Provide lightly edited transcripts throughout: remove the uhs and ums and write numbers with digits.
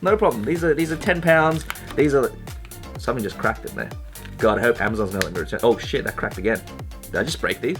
no problem. These are £10. These are... Something just cracked in there. God, I hope Amazon's not letting me return. Oh shit, that cracked again. Did I just break these?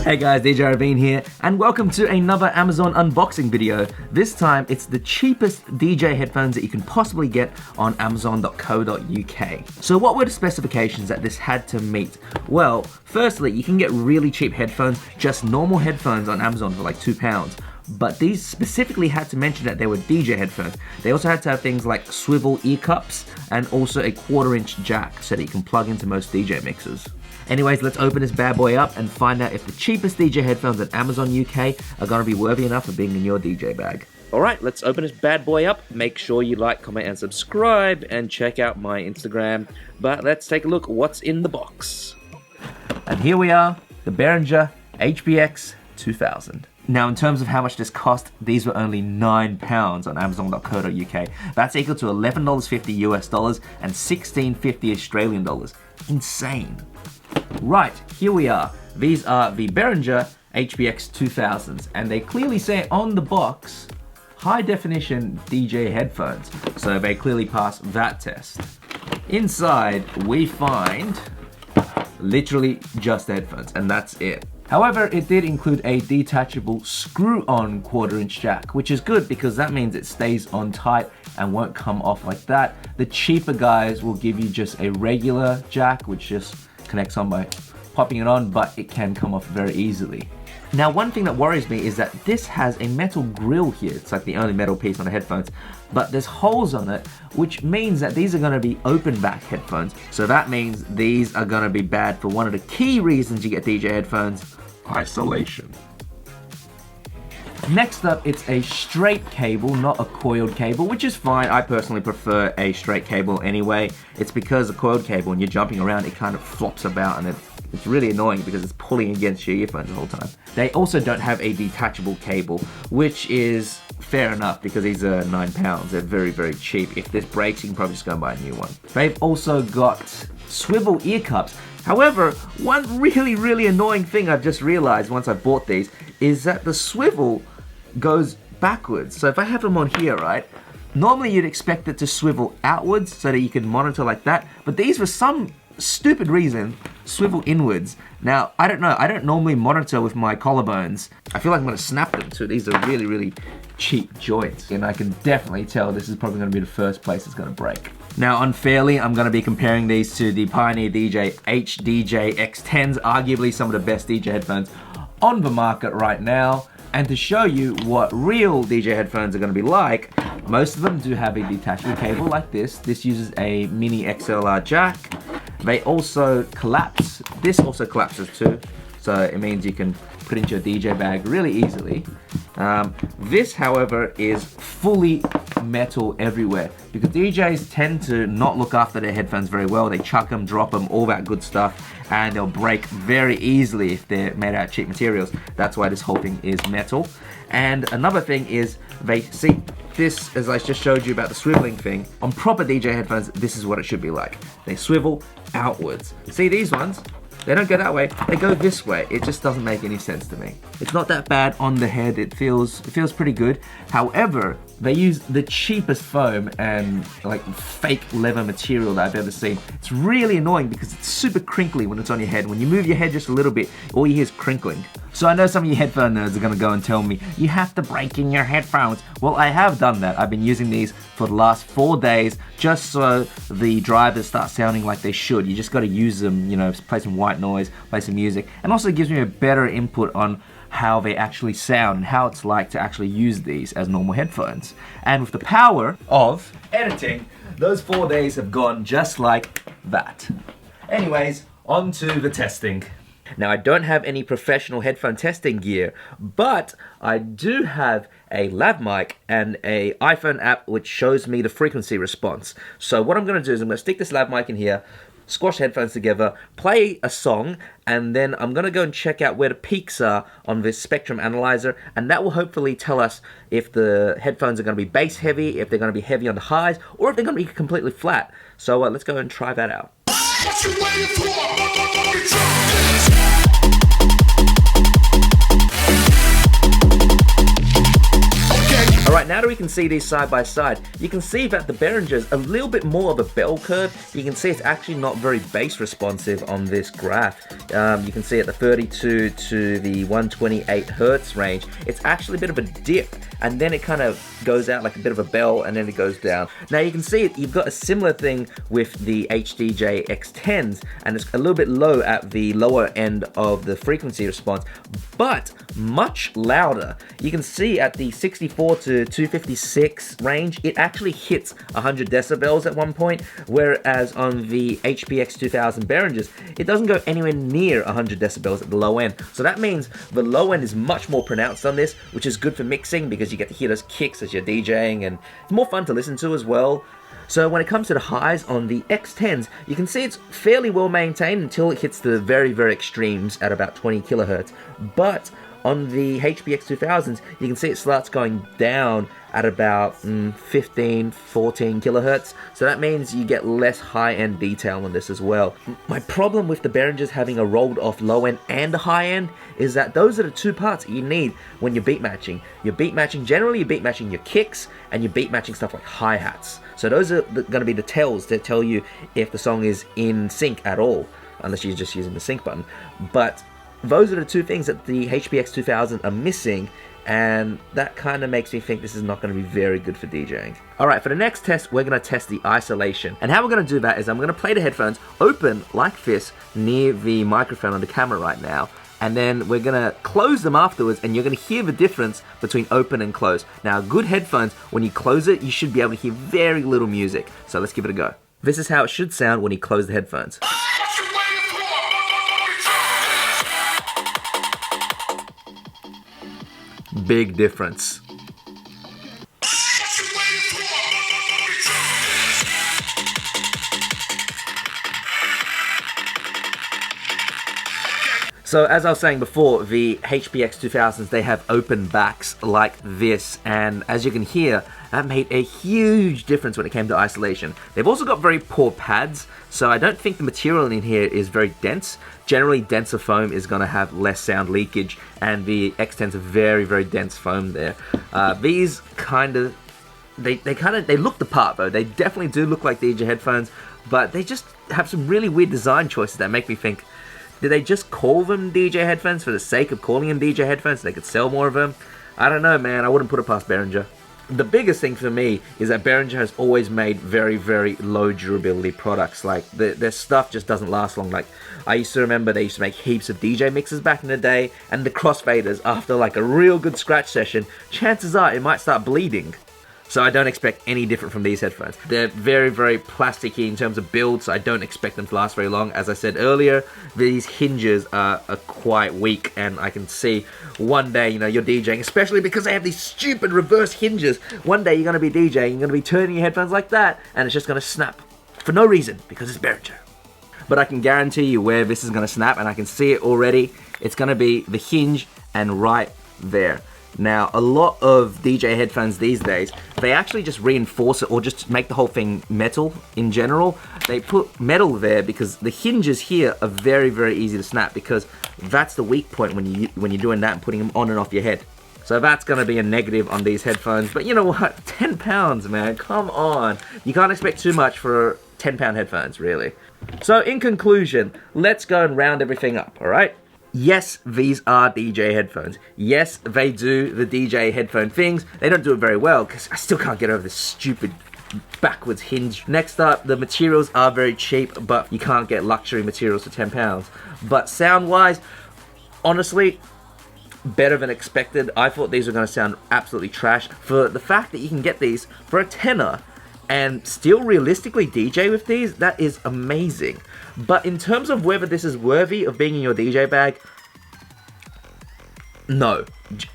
Hey guys, DJ Ravine here, and welcome to another Amazon unboxing video. This time, it's the cheapest DJ headphones that you can possibly get on amazon.co.uk. So what were the specifications that this had to meet? Well, firstly, you can get really cheap headphones, just normal headphones on Amazon for like £2. But these specifically had to mention that they were DJ headphones. They also had to have things like swivel ear cups and also a 1/4-inch jack so that you can plug into most DJ mixers. Anyways, let's open this bad boy up and find out if the cheapest DJ headphones at Amazon UK are gonna be worthy enough of being in your DJ bag. Alright, let's open this bad boy up. Make sure you like, comment, and subscribe, and check out my Instagram. But let's take a look what's in the box. And here we are, the Behringer HBX 2000. Now, in terms of how much this cost, these were only £9 on amazon.co.uk. That's equal to $11.50 US dollars and $16.50 Australian dollars. Insane. Right, here we are. These are the Behringer HBX 2000s, and they clearly say on the box, high definition DJ headphones. So they clearly pass that test. Inside, we find literally just headphones, and that's it. However, it did include a detachable screw-on 1/4-inch jack, which is good because that means it stays on tight and won't come off like that. The cheaper guys will give you just a regular jack, which just connects on by popping it on, but it can come off very easily. Now, one thing that worries me is that this has a metal grill here. It's like the only metal piece on the headphones, but there's holes on it, which means that these are gonna be open back headphones. So that means these are gonna be bad for one of the key reasons you get DJ headphones: isolation. Next up, it's a straight cable, not a coiled cable, which is fine. I personally prefer a straight cable anyway. It's because a coiled cable, when you're jumping around, it kind of flops about, and it's really annoying because it's pulling against your earphones the whole time. They also don't have a detachable cable, which is fair enough because these are £9. They're very, very cheap. If this breaks, you can probably just go and buy a new one. They've also got swivel ear cups. However, one really, really annoying thing I've just realized once I bought these is that the swivel goes backwards. So if I have them on here, right? Normally you'd expect it to swivel outwards so that you can monitor like that, but these for some stupid reason swivel inwards. Now, I don't know, I don't normally monitor with my collarbones. I feel like I'm gonna snap them too. These are really, really cheap joints, and I can definitely tell this is probably gonna be the first place it's gonna break. Now, unfairly, I'm gonna be comparing these to the Pioneer DJ HDJ X10s, arguably some of the best DJ headphones on the market right now. And to show you what real DJ headphones are gonna be like, most of them do have a detachable cable like this. This uses a mini XLR jack. They also collapse. This also collapses too. So it means you can put into your DJ bag really easily. This, however, is fully metal everywhere because DJs tend to not look after their headphones very well. They chuck them, drop them, all that good stuff, and they'll break very easily if they're made out of cheap materials. That's why this whole thing is metal. And another thing is, they see this, as I just showed you about the swiveling thing, on proper DJ headphones, this is what it should be like. They swivel outwards. See these ones? They don't go that way, they go this way. It just doesn't make any sense to me. It's not that bad on the head, it feels pretty good. However, they use the cheapest foam and like fake leather material that I've ever seen. It's really annoying because it's super crinkly when it's on your head. When you move your head just a little bit, all you hear is crinkling. So I know some of you headphone nerds are gonna go and tell me, you have to break in your headphones. Well, I have done that. I've been using these for the last 4 days just so the drivers start sounding like they should. You just gotta use them, you know, play some white noise, play some music, and also it gives me a better input on how they actually sound and how it's like to actually use these as normal headphones. And with the power of editing, those 4 days have gone just like that. Anyways, on to the testing. Now, I don't have any professional headphone testing gear, but I do have a lav mic and an iPhone app which shows me the frequency response. So what I'm gonna do is I'm gonna stick this lav mic in here, squash headphones together, play a song, and then I'm gonna go and check out where the peaks are on this spectrum analyzer, and that will hopefully tell us if the headphones are gonna be bass heavy, if they're gonna be heavy on the highs, or if they're gonna be completely flat. So let's go and try that out. What you waiting for? Alright, now that we can see these side by side, you can see that the Behringer's a little bit more of a bell curve. You can see it's actually not very bass responsive on this graph. You can see at the 32 to the 128 Hertz range, it's actually a bit of a dip, and then it kind of goes out like a bit of a bell, and then it goes down. Now you can see it, you've got a similar thing with the HDJ X10s, and it's a little bit low at the lower end of the frequency response, but much louder. You can see at the 64 to 256 range, it actually hits 100 decibels at one point, whereas on the HPX 2000 Behringers, it doesn't go anywhere near 100 decibels at the low end. So that means the low end is much more pronounced on this, which is good for mixing because you get to hear those kicks as you're DJing, and it's more fun to listen to as well. So when it comes to the highs on the X10s, you can see it's fairly well maintained until it hits the very, very extremes at about 20 kilohertz. But on the HPX 2000s, you can see it starts going down at about 15, 14 kilohertz. So that means you get less high-end detail on this as well. My problem with the Behringers having a rolled off low end and a high end is that those are the two parts you need when you're beat matching. Generally you're beat matching your kicks, and you're beat matching stuff like hi-hats. So those are going to be the tells that tell you if the song is in sync at all, unless you're just using the sync button. But those are the two things that the HPX 2000 are missing, and that kind of makes me think this is not going to be very good for DJing. Alright, for the next test, we're going to test the isolation. And how we're going to do that is I'm going to play the headphones open like this near the microphone on the camera right now, and then we're going to close them afterwards, and you're going to hear the difference between open and closed. Now, good headphones, when you close it, you should be able to hear very little music. So let's give it a go. This is how it should sound when you close the headphones. Big difference. So as I was saying before, the HPX 2000s, they have open backs like this, and as you can hear, that made a huge difference when it came to isolation. They've also got very poor pads, so I don't think the material in here is very dense. Generally, denser foam is going to have less sound leakage, and the X10s are very, very dense foam there. These kind of, they look the part though. They definitely do look like DJ headphones, but they just have some really weird design choices that make me think, did they just call them DJ headphones for the sake of calling them DJ headphones so they could sell more of them? I don't know, man. I wouldn't put it past Behringer. The biggest thing for me is that Behringer has always made very, very low durability products. Like, their stuff just doesn't last long. Like, I used to remember they used to make heaps of DJ mixes back in the day, and the crossfaders, after like a real good scratch session, chances are it might start bleeding. So I don't expect any different from these headphones. They're very, very plasticky in terms of build, so I don't expect them to last very long. As I said earlier, these hinges are quite weak, and I can see one day, you're DJing, especially because they have these stupid reverse hinges. One day you're going to be DJing, you're going to be turning your headphones like that, and it's just going to snap for no reason, because it's Behringer. But I can guarantee you where this is going to snap, and I can see it already. It's going to be the hinge and right there. Now, a lot of DJ headphones these days, they actually just reinforce it or just make the whole thing metal in general. They put metal there because the hinges here are very, very easy to snap, because that's the weak point when you're doing that and putting them on and off your head. So that's going to be a negative on these headphones. But you know what? £10, man. Come on. You can't expect too much for £10 headphones, really. So in conclusion, let's go and round everything up, all right? Yes, these are DJ headphones. Yes, they do the DJ headphone things. They don't do it very well, because I still can't get over this stupid backwards hinge. Next up, the materials are very cheap, but you can't get luxury materials for £10. But sound-wise, honestly, better than expected. I thought these were going to sound absolutely trash. For the fact that you can get these for a tenner and still realistically DJ with these, that is amazing. But in terms of whether this is worthy of being in your DJ bag, no.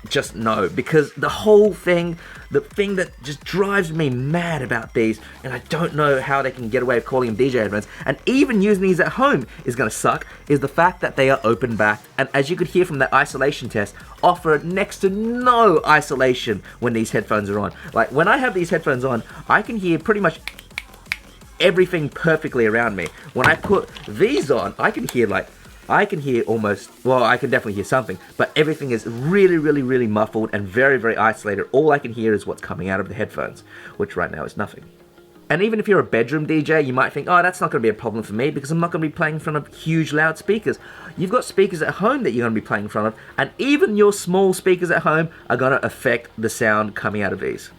Just no. Because the whole thing, the thing that just drives me mad about these, and I don't know how they can get away with calling them DJ headphones, and even using these at home is going to suck, is the fact that they are open backed, and as you could hear from that isolation test, offer next to no isolation when these headphones are on. Like, when I have these headphones on, I can hear pretty much everything perfectly around me. When I put these on, I can hear like I can hear almost, well, I can definitely hear something, but everything is really, really, really muffled and very, very isolated. All I can hear is what's coming out of the headphones, which right now is nothing. And even if you're a bedroom DJ, you might think, oh, that's not going to be a problem for me because I'm not going to be playing in front of huge, loud speakers. You've got speakers at home that you're going to be playing in front of, and even your small speakers at home are going to affect the sound coming out of these.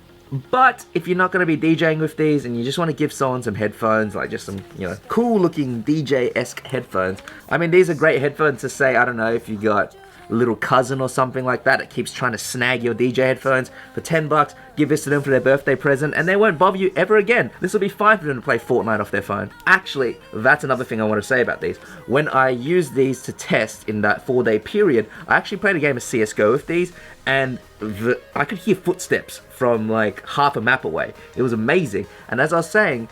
But if you're not going to be DJing with these and you just want to give someone some headphones, like just some, cool looking DJ-esque headphones. I mean, these are great headphones to say, I don't know, if you got a little cousin or something like that that keeps trying to snag your DJ headphones for $10, give this to them for their birthday present and they won't bother you ever again. This will be fine for them to play Fortnite off their phone. Actually, that's another thing I want to say about these. When I used these to test in that 4-day period, I actually played a game of CSGO with these and I could hear footsteps from like half a map away. It was amazing. And as I was saying,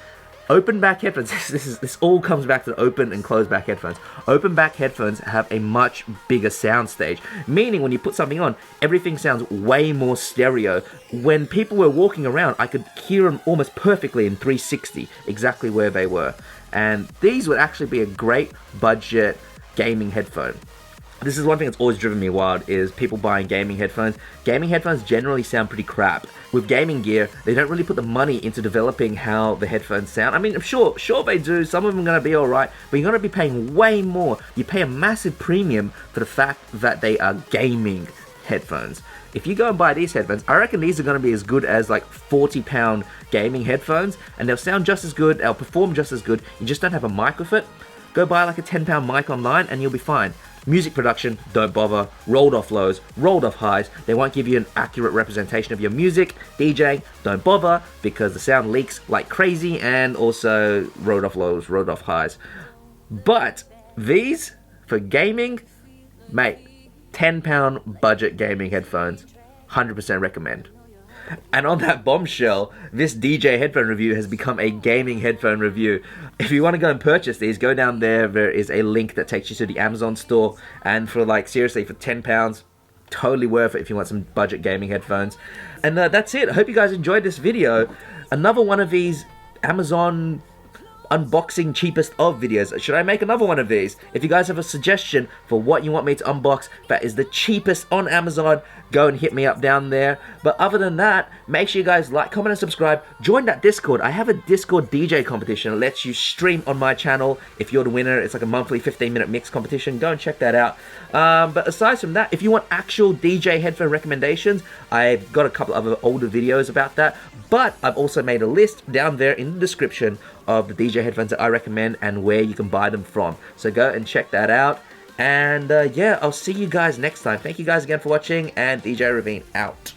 open back headphones, this all comes back to the open and closed back headphones. Open back headphones have a much bigger sound stage, meaning when you put something on, everything sounds way more stereo. When people were walking around, I could hear them almost perfectly in 360, exactly where they were. And these would actually be a great budget gaming headphone. This is one thing that's always driven me wild, is people buying gaming headphones. Gaming headphones generally sound pretty crap. With gaming gear, they don't really put the money into developing how the headphones sound. I mean, sure they do. Some of them are going to be alright, but you're going to be paying way more. You pay a massive premium for the fact that they are gaming headphones. If you go and buy these headphones, I reckon these are going to be as good as like £40 gaming headphones, and they'll sound just as good, they'll perform just as good. You just don't have a mic with it. Go buy like a £10 mic online and you'll be fine. Music production, don't bother. Rolled off lows, rolled off highs. They won't give you an accurate representation of your music. DJ, don't bother because the sound leaks like crazy, and also rolled off lows, rolled off highs. But these, for gaming, mate, £10 budget gaming headphones, 100% recommend. And on that bombshell, this DJ headphone review has become a gaming headphone review. If you want to go and purchase these, go down there. There is a link that takes you to the Amazon store. And for like, seriously, for £10, totally worth it if you want some budget gaming headphones. And that's it. I hope you guys enjoyed this video. Another one of these Amazon unboxing cheapest of videos. Should I make another one of these? If you guys have a suggestion for what you want me to unbox that is the cheapest on Amazon, go and hit me up down there. But other than that, make sure you guys like, comment, and subscribe. Join that Discord. I have a Discord DJ competition. It lets you stream on my channel. If you're the winner, it's like a monthly 15-minute mix competition. Go and check that out. But aside from that, if you want actual DJ headphone recommendations, I've got a couple of other older videos about that. But I've also made a list down there in the description of the DJ headphones that I recommend and where you can buy them from. So go and check that out. And yeah, I'll see you guys next time. Thank you guys again for watching, and DJ Ravine out.